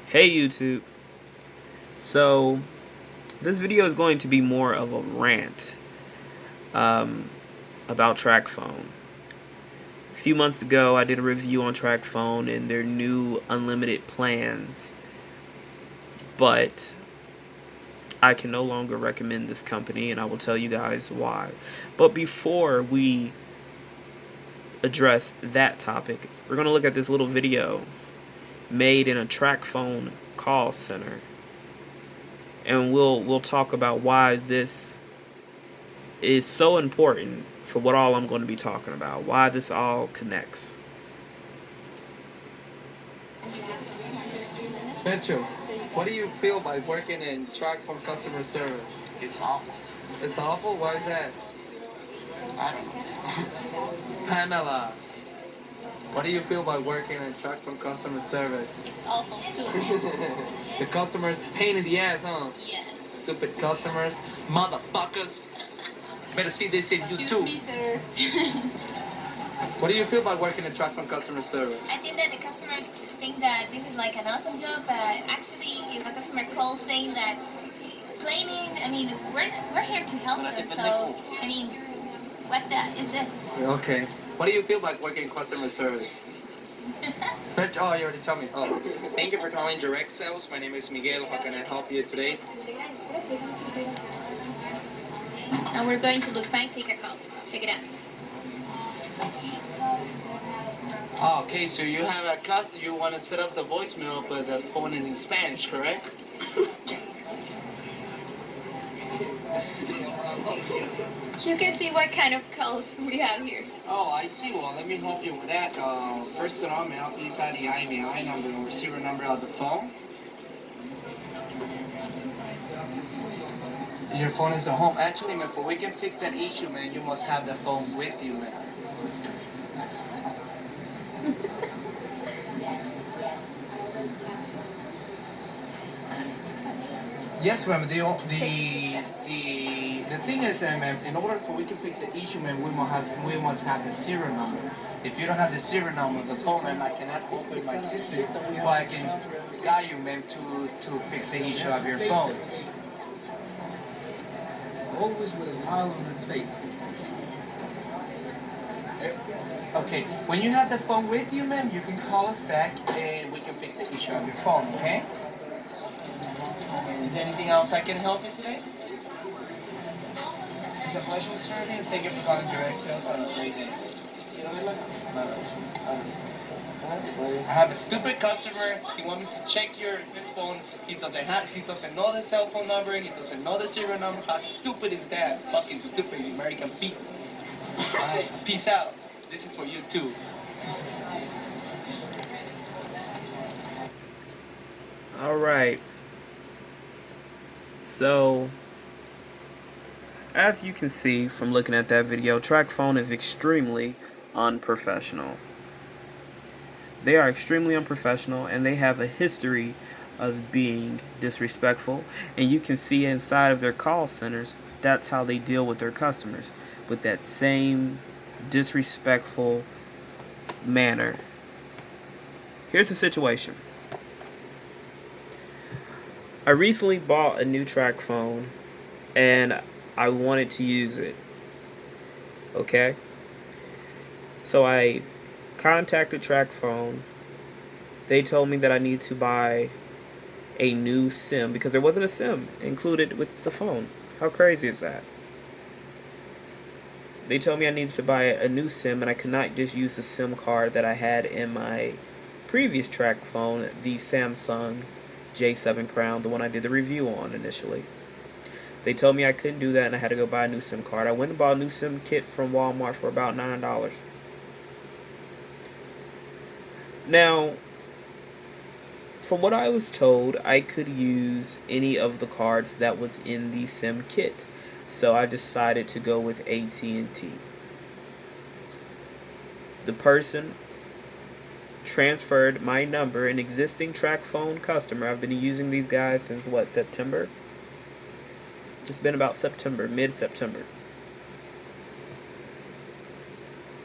Hey YouTube. So this video is going to be more of a rant about Tracfone. A few months ago I did a review on Tracfone and their new unlimited plans, but I can no longer recommend this company and I will tell you guys why. But before we address that topic, we're going to look at this little video made in a Tracfone call center. And we'll talk about why this is so important for what all I'm going to be talking about. Why this all connects. Petro, what do you feel by working in Tracfone customer service? It's awful. It's awful? Why is that? I don't know. Pamela, what do you feel by working in Tracfone customer service? It's awful too. The customers pain in the ass, huh? Yeah. Stupid customers. Motherfuckers. Better see this in Excuse YouTube. me, sir. What do you feel by working in Tracfone customer service? I think that the customer think that this is like an awesome job, but actually, if a customer calls saying that claiming, I mean, we're here to help them. So, I mean, what the is this? Okay. What do you feel like working in customer service? Petro, oh, you already told me. Oh. Thank you for calling Direct Sales. My name is Miguel. How can I help you today? Now we're going to look fine. Take a call. Check it out. Oh, okay, so you have you want to set up the voicemail with the phone in Spanish, correct? You can see what kind of calls we have here. Oh, I see. Well, let me help you with that. First of all, may I please have the IMEI number or receiver number of the phone? Your phone is at home. Actually, man, for we can fix that issue, man, you must have the phone with you, man. Yes, ma'am. The thing is, ma'am, in order for we can fix the issue, ma'am, we must have the serial number. If you don't have the serial number of the phone, ma'am, I cannot open my system, so I can guide you, ma'am, to fix the issue of your phone. Always with a smile on his face. Okay, when you have the phone with you, ma'am, you can call us back and we can fix the issue of your phone, okay? Is there anything else I can help you today? It's a pleasure serving you. Thank you for calling Direct Sales. Have a great day. I have a stupid customer. He wants me to check his phone. He doesn't know the cell phone number. He doesn't know the serial number. How stupid is that? Fucking stupid American people. Alright, peace out. This is for you too. Alright. So, as you can see from looking at that video, Tracfone is extremely unprofessional. They are extremely unprofessional and they have a history of being disrespectful. And you can see inside of their call centers, that's how they deal with their customers. With that same disrespectful manner. Here's the situation. I recently bought a new Tracfone and I wanted to use it. Okay? So I contacted Tracfone. They told me that I need to buy a new SIM because there wasn't a SIM included with the phone. How crazy is that? They told me I needed to buy a new SIM and I could not just use the SIM card that I had in my previous Tracfone, the Samsung J7 Crown, the one I did the review on initially. They told me I couldn't do that and I had to go buy a new SIM card. I went and bought a new SIM kit from Walmart for about $9. Now, from what I was told, I could use any of the cards that was in the SIM kit. So I decided to go with AT&T. The person transferred my number, an existing Tracfone customer. I've been using these guys since what, September? It's been about September, mid-September.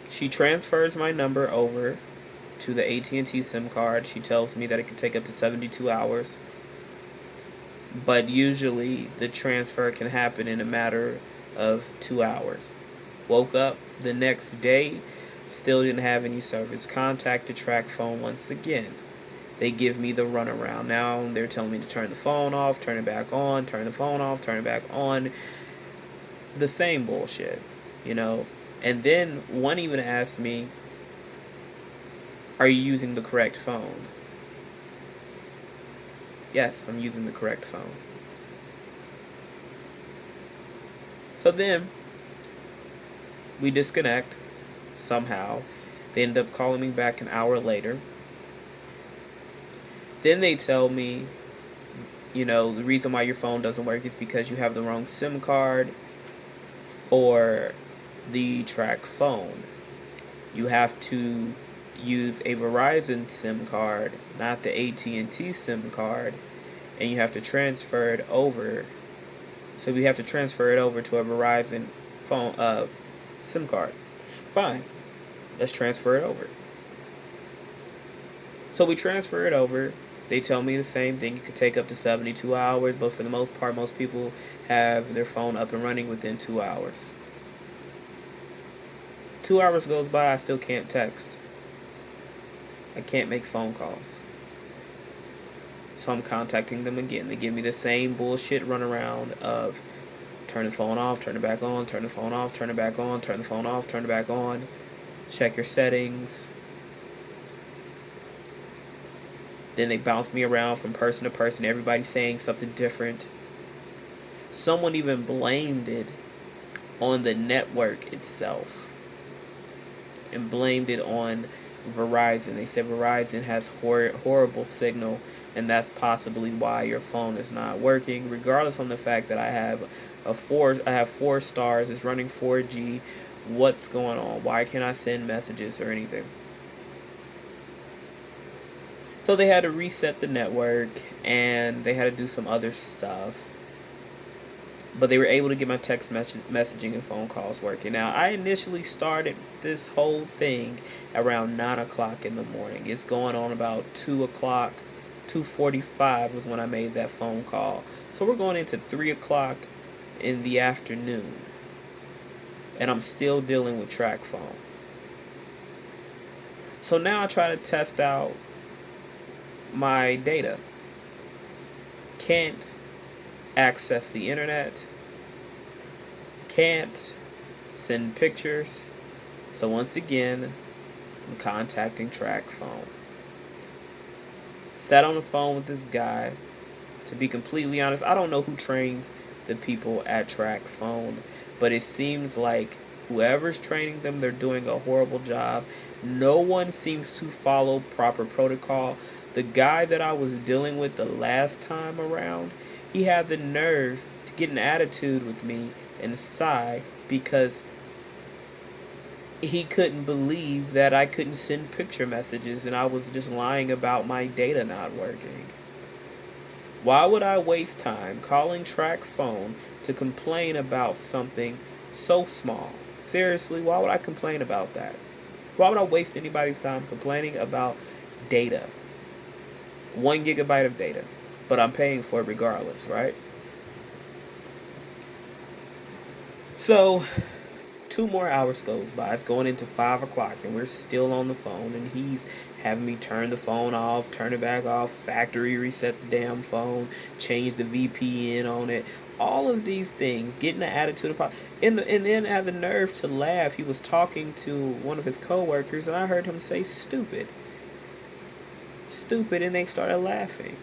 She transfers my number over to the AT&T SIM card. She tells me that it could take up to 72 hours. But usually the transfer can happen in a matter of 2 hours. Woke up the next day, still didn't have any service. Contacted Tracfone once again. They give me the runaround. Now they're telling me to turn the phone off, turn it back on, turn the phone off, turn it back on. The same bullshit, you know. And then one even asked me, are you using the correct phone? Yes, I'm using the correct phone. So then we disconnect somehow. They end up calling me back an hour later. Then they tell me, you know, the reason why your phone doesn't work is because you have the wrong SIM card for the Tracfone. You have to use a Verizon SIM card, not the AT&T SIM card, and you have to transfer it over. So we have to transfer it over to a Verizon phone SIM card. Fine, let's transfer it over. So we transfer it over. They tell me the same thing. It could take up to 72 hours, but for the most part, most people have their phone up and running within 2 hours. 2 hours goes by, I still can't text. I can't make phone calls. So I'm contacting them again. They give me the same bullshit runaround of turn the phone off, turn it back on, turn the phone off, turn it back on, turn the phone off, turn it back on. Check your settings. Then they bounce me around from person to person. Everybody's saying something different. Someone even blamed it on the network itself and blamed it on Verizon. They said Verizon has horrible signal, and that's possibly why your phone is not working, regardless of the fact that I have 4 stars, it's running 4G. What's going on? Why can't I send messages or anything? So they had to reset the network, and they had to do some other stuff. But they were able to get my text messaging and phone calls working. Now, I initially started this whole thing around 9 o'clock in the morning. It's going on about 2 o'clock. 2:45 was when I made that phone call. So we're going into 3 o'clock in the afternoon. And I'm still dealing with Tracfone. So now I try to test out my data. Can't access the internet. Can't send pictures. So once again, I'm contacting Tracfone. Sat on the phone with this guy. To be completely honest, I don't know who trains the people at Tracfone, but it seems like whoever's training them, they're doing a horrible job. No one seems to follow proper protocol. The guy that I was dealing with the last time around, he had the nerve to get an attitude with me and sigh because he couldn't believe that I couldn't send picture messages and I was just lying about my data not working. Why would I waste time calling Tracfone to complain about something so small? Seriously, why would I complain about that? Why would I waste anybody's time complaining about data? 1 gigabyte of data. But I'm paying for it regardless, right? So 2 more hours goes by. It's going into 5 o'clock and we're still on the phone, and he's having me turn the phone off, turn it back off, factory reset the damn phone, change the VPN on it, all of these things, getting the attitude of and then had the nerve to laugh. He was talking to one of his coworkers and I heard him say stupid, and they started laughing.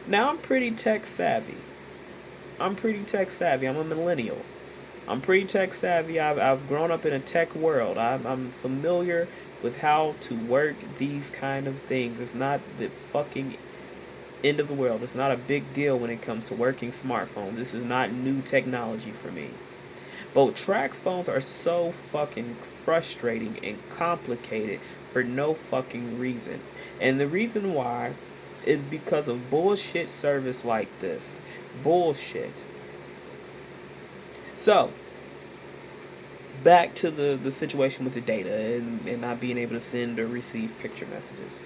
Now I'm pretty tech savvy. I'm a millennial. I'm pretty tech savvy. I've grown up in a tech world. I'm familiar with how to work these kind of things. It's not the fucking end of the world. It's not a big deal when it comes to working smartphones. This is not new technology for me. But Tracphones are so fucking frustrating and complicated for no fucking reason. And the reason why is because of bullshit service like this. Bullshit. So, back to the situation with the data and not being able to send or receive picture messages.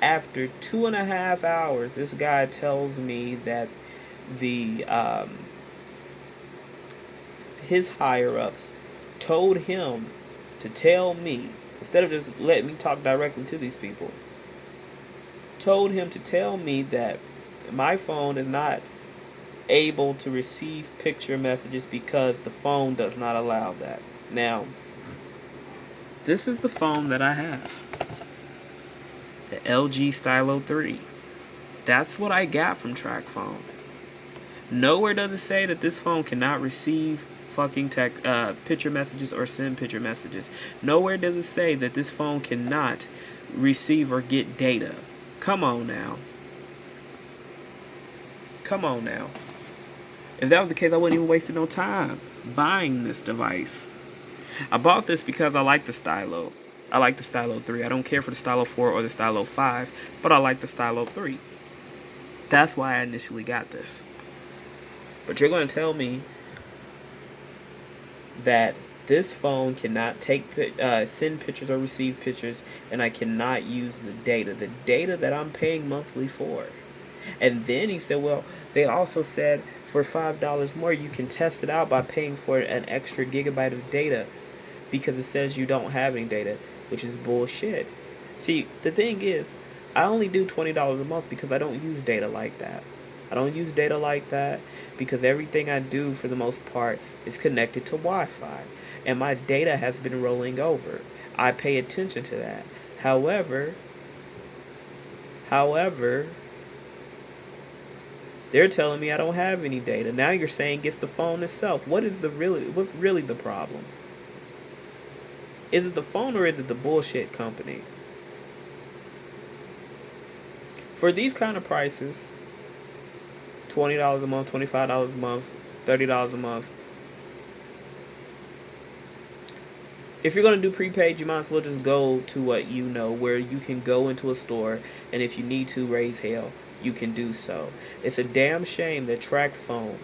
After 2.5 hours, this guy tells me that the his higher ups told him to tell me, instead of just letting me talk directly to these people, told him to tell me that my phone is not able to receive picture messages because the phone does not allow that. Now, this is the phone that I have, the LG Stylo 3. That's what I got from Tracfone. Nowhere does it say that this phone cannot receive fucking picture messages or send picture messages. Nowhere does it say that this phone cannot receive or get data. Come on now. Come on now. If that was the case, I wouldn't even waste no time buying this device. I bought this because I like the Stylo. I like the Stylo 3. I don't care for the Stylo 4 or the Stylo 5, but I like the Stylo 3. That's why I initially got this. But you're going to tell me that this phone cannot send pictures or receive pictures, and I cannot use the data that I'm paying monthly for. And then he said, well, they also said for $5 more, you can test it out by paying for an extra gigabyte of data because it says you don't have any data, which is bullshit. See, the thing is, I only do $20 a month because I don't use data like that. I don't use data like that because everything I do, for the most part, is connected to Wi-Fi. And my data has been rolling over. I pay attention to that. However, they're telling me I don't have any data. Now you're saying it's the phone itself. What's really the problem? Is it the phone or is it the bullshit company? For these kind of prices, $20 a month, $25 a month, $30 a month. If you're going to do prepaid, you might as well just go to what you know, where you can go into a store, and if you need to raise hell, you can do so. It's a damn shame that Tracfone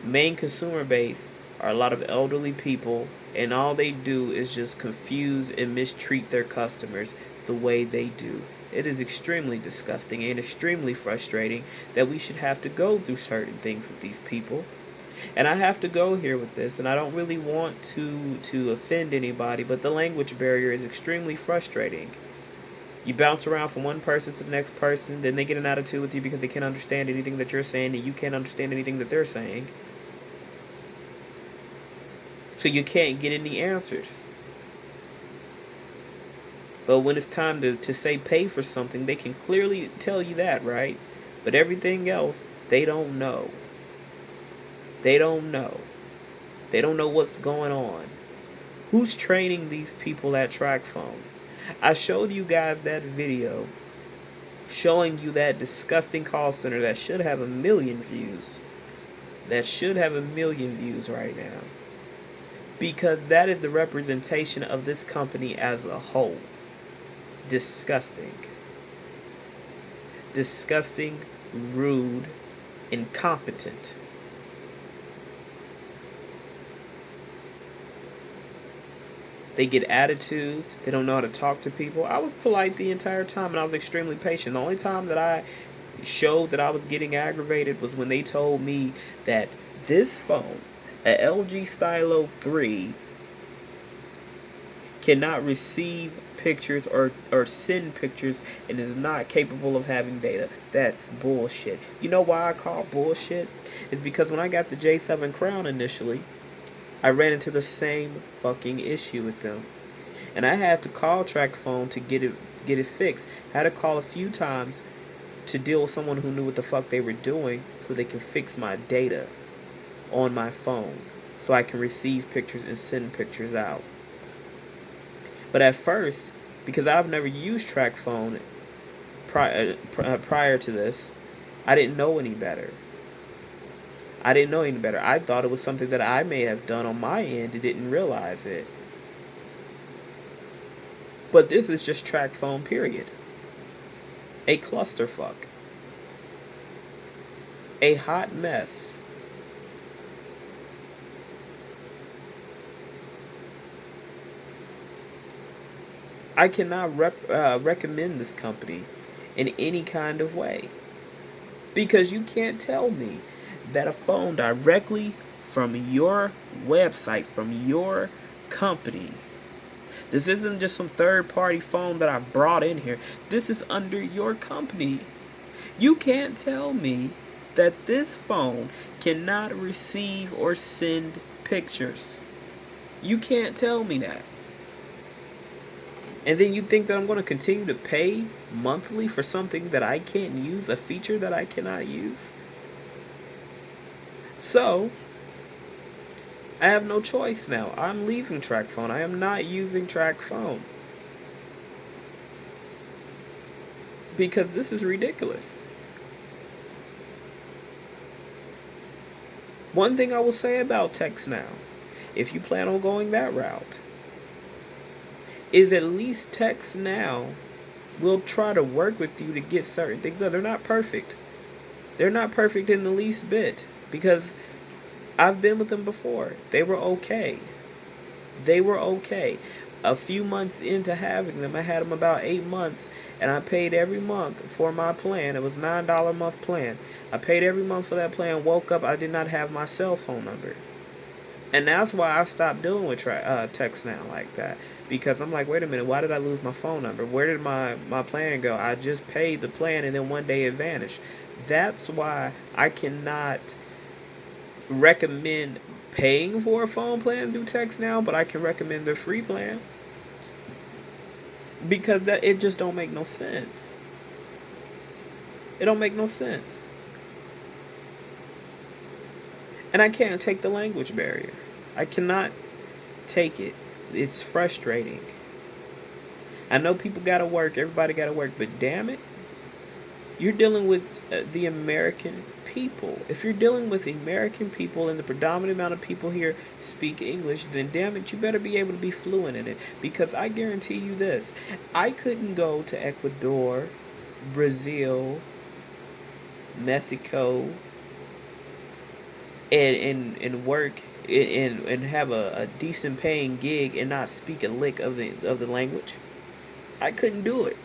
main consumer base are a lot of elderly people, and all they do is just confuse and mistreat their customers the way they do. It is extremely disgusting and extremely frustrating that we should have to go through certain things with these people. And I have to go here with this, and I don't really want to offend anybody, but the language barrier is extremely frustrating. You bounce around from one person to the next person, then they get an attitude with you because they can't understand anything that you're saying, and you can't understand anything that they're saying. So you can't get any answers. But when it's time to say pay for something, they can clearly tell you that, right? But everything else, they don't know. They don't know. They don't know what's going on. Who's training these people at Tracfone? I showed you guys that video showing you that disgusting call center that should have 1 million views. That should have 1 million views right now. Because that is the representation of this company as a whole. Disgusting. Disgusting, rude, incompetent. They get attitudes. They don't know how to talk to people. I was polite the entire time, and I was extremely patient. The only time that I showed that I was getting aggravated was when they told me that this phone, a LG Stylo 3, cannot receive pictures or send pictures and is not capable of having data. That's bullshit. You know why I call bullshit? It's because when I got the J7 Crown initially, I ran into the same fucking issue with them. And I had to call Tracfone to get it fixed. I had to call a few times to deal with someone who knew what the fuck they were doing so they can fix my data on my phone so I can receive pictures and send pictures out. But at first, because I've never used Tracfone prior to this, I didn't know any better. I thought it was something that I may have done on my end and didn't realize it. But this is just Tracfone, period. A clusterfuck. A hot mess. I cannot recommend this company in any kind of way. Because you can't tell me that a phone directly from your website, from your company, this isn't just some third party phone that I brought in here. This is under your company. You can't tell me that this phone cannot receive or send pictures. You can't tell me that. And then you think that I'm going to continue to pay monthly for something that I can't use, a feature that I cannot use? So, I have no choice now. I'm leaving Tracfone. I am not using Tracfone. Because this is ridiculous. One thing I will say about Text Now, if you plan on going that route, is at least Text Now will try to work with you to get certain things done. They're not perfect. They're not perfect in the least bit. Because I've been with them before. They were okay. They were okay. A few months into having them, I had them about 8 months, and I paid every month for my plan. It was $9 a month plan. I paid every month for that plan. Woke up, I did not have my cell phone number, and that's why I stopped dealing with Text Now like that. Because I'm like, wait a minute, why did I lose my phone number? Where did my plan go? I just paid the plan, and then one day it vanished. That's why I cannot recommend paying for a phone plan through Text Now, but I can recommend the free plan. Because that it just don't make no sense. It don't make no sense. And I can't take the language barrier. I cannot take it. It's frustrating. I know people gotta work, everybody gotta work, but damn it, you're dealing with the American people. If you're dealing with American people and the predominant amount of people here speak English, then damn it, you better be able to be fluent in it. Because I guarantee you this, I couldn't go to Ecuador, Brazil, Mexico, and work and have a decent paying gig and not speak a lick of the language. I couldn't do it.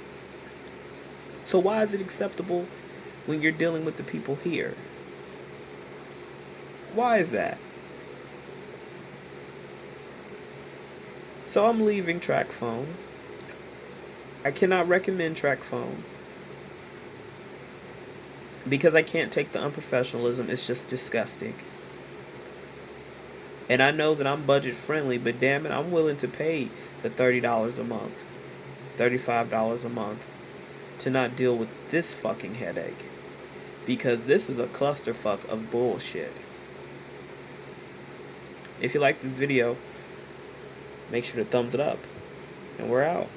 So why is it acceptable when you're dealing with the people here? Why is that? So I'm leaving Tracfone. I cannot recommend Tracfone because I can't take the unprofessionalism. It's just disgusting. And I know that I'm budget friendly, but damn it, I'm willing to pay the $30 a month, $35 a month to not deal with this fucking headache. Because this is a clusterfuck of bullshit. If you like this video, make sure to thumbs it up. And we're out.